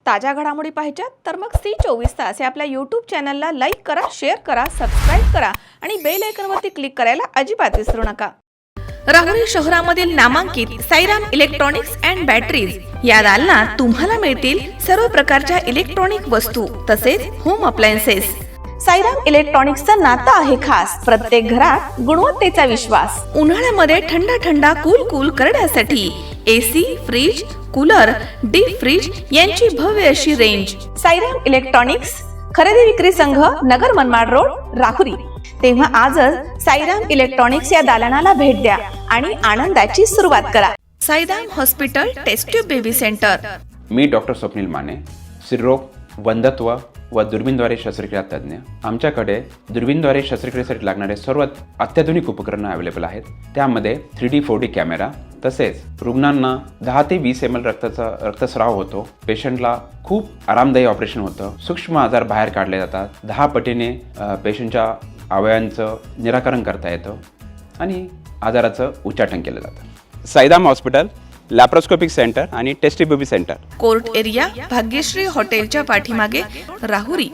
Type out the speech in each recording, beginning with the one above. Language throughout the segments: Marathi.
ताज्या घडामोडी पाहिजेत तर मग C24 हे आपल्या YouTube चॅनलला लाईक करा, शेअर करा, सबस्क्राईब करा आणि बेल आयकॉनवरती क्लिक करायला अजिबात विसरू नका। राहुरी शहरामधील नामांकित साईराम इलेक्ट्रॉनिक्स अँड बॅटरीज या दालनात तुम्हाला मिळतील सर्व प्रकारच्या इलेक्ट्रॉनिक वस्तू तसेच होम अप्लायन्सेस। साईराम इलेक्ट्रॉनिक्सचं नातं आहे खास, प्रत्येक घरात गुणवत्तेचा विश्वास। उन्हाळ्यामध्ये थंड कूल करण्यासाठी AC, fridge, cooler, deep freeze यांची भव्य अशी रेंज। साईराम इलेक्ट्रॉनिक्स खरेदी विक्री संघ, नगर मनमाड रोड, राहुरी। तेव्हा आजच साईराम इलेक्ट्रॉनिक्स या दालनाला भेट द्या आणि आनंदाची सुरुवात करा। Sairam hospital test tube baby centre. मी डॉक्टर स्वप्नील माने, स्त्रीरोग, वंध्यत्व व दुर्बीणद्वारे शस्त्रक्रिया तज्ञ। आमच्याकडे दुर्बीणद्वारे शस्त्रक्रियेसाठी लागणारे सर्व अत्याधुनिक उपकरणं अवेलेबल आहेत। त्यामध्ये 3D 4D कॅमेरा, तसेच रुग्णांना 10 ते 20 ml रक्तस्राव होतो। पेशंटला खूप आरामदायी ऑपरेशन होतं। सूक्ष्म आजार बाहेर काढले जातात। 10 पटीने पेशंटच्या अवयवांचं निराकरण करता येतं आणि आजाराचं उच्चाटन केलं जातं। साईराम हॉस्पिटल, लॅप्रोस्कोपिक सेंटर आणि test baby centre, court area, Bhagyashree हॉटेलच्या पाठीमागे, राहुरी।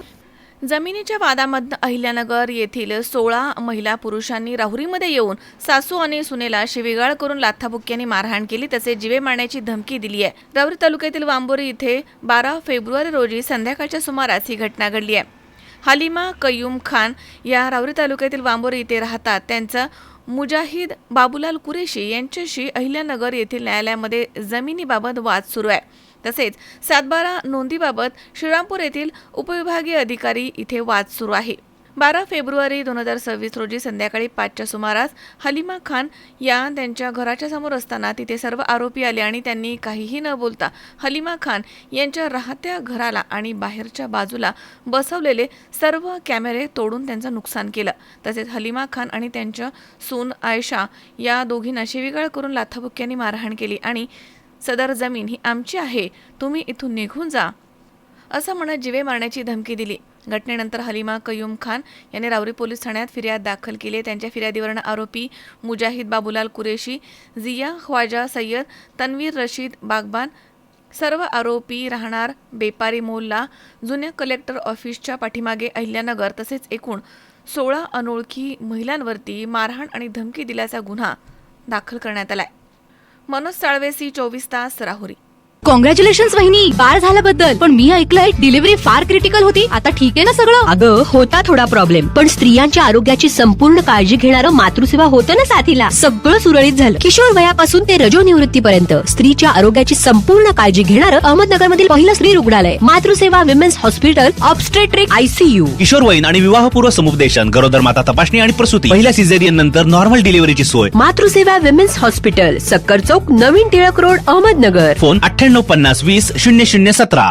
जमिनीच्या वादामधून अहिल्यानगर येथील 16 महिला पुरुषांनी राहुरीमध्ये येऊन सासू आणि सुनेला शिवीगाळ करून लाथाबुक्क्यांनी मारहाण केली, तसेच जीवे मारण्याची धमकी दिली आहे। राहुरी तालुक्यातील वांबोरी इथे 12 फेब्रुवारी रोजी संध्याकाळच्या सुमारास ही घटना घडली आहे। हलीमा कयूम खान या राहुरी तालुक्यातील वांबोरी इथे राहतात। त्यांचा मुजाहिद बाबूलाल कुरेशी यांच्याशी अहिल्यानगर येथील न्यायालयामध्ये जमिनीबाबत वाद सुरू आहे। तसेच 7/12 नोंदीबाबत श्रीरामपूर येथील उपविभागीय अधिकारी इथे वाद सुरू आहे। 12 फेब्रुवारी 2026 रोजी संध्याकाळी 5च्या सुमारास हलीमा खान या त्यांच्या घराच्या समोर असताना तिथे सर्व आरोपी आले आणि त्यांनी काहीही न बोलता हलीमा खान यांच्या राहत्या घराला आणि बाहेरच्या बाजूला बसवलेले सर्व कॅमेरे तोडून त्यांचं नुकसान केलं। तसेच हलीमा खान आणि त्यांच्या सून आयशा या दोघींना शिवीगाळ करून लाथाबुक्क्यांनी मारहाण केली आणि सदर जमीन ही आमची आहे, तुम्ही इथून निघून जा असं म्हणत जीवे मारण्याची धमकी दिली। घटनेनंतर हलीमा कयूम खान यांनी राहुरी पोलीस ठाण्यात फिर्याद दाखल केली। त्यांच्या फिर्यादीवरून आरोपी मुजाहिद बाबूलाल कुरेशी, जिया ख्वाजा सय्यद, तन्वीर रशीद बागबान सर्व आरोपी राहणार बेपारी मोहल्ला, जुन्या कलेक्टर ऑफिसच्या पाठीमागे अहिल्यानगर, तसेच एकूण 16 अनोळखी महिलांवरती मारहाण आणि धमकी दिल्याचा गुन्हा दाखल करण्यात आलाय। मनोज साळवे, C24 राहुरी। कॉंग्रॅच्युलेशन्स वहिनी, बाळ झाल्याबद्दल। पण मी ऐकलंय डिलिव्हरी फार क्रिटिकल होती, आता ठीक आहे ना सगळं? अगं होता थोडा प्रॉब्लेम, पण स्त्रियांच्या आरोग्याची संपूर्ण काळजी घेणारं मातृसेवा होतं ना साथीला। सगळं सुरळीत झालं। किशोर वयापासून ते रजोनिवृत्तीपर्यंत स्त्रीच्या आरोग्याची संपूर्ण काळजी घेणारं अहमदनगर मधील पहिलं स्त्री रुग्णालय Matruseva women's hospital, obstetric ICU। किशोरवयीन आणि विवाहपूर्व समुपदेशन, गरोदर माता तपासणी आणि प्रसूती, पहिल्या सिझेरियन नंतर नॉर्मल डिलिव्हरीची सोय। मातृसेवा विमेन्स हॉस्पिटल, सक्कर चौक, नवीन टिळक रोड, अहमदनगर। फोन 9850 20 0017।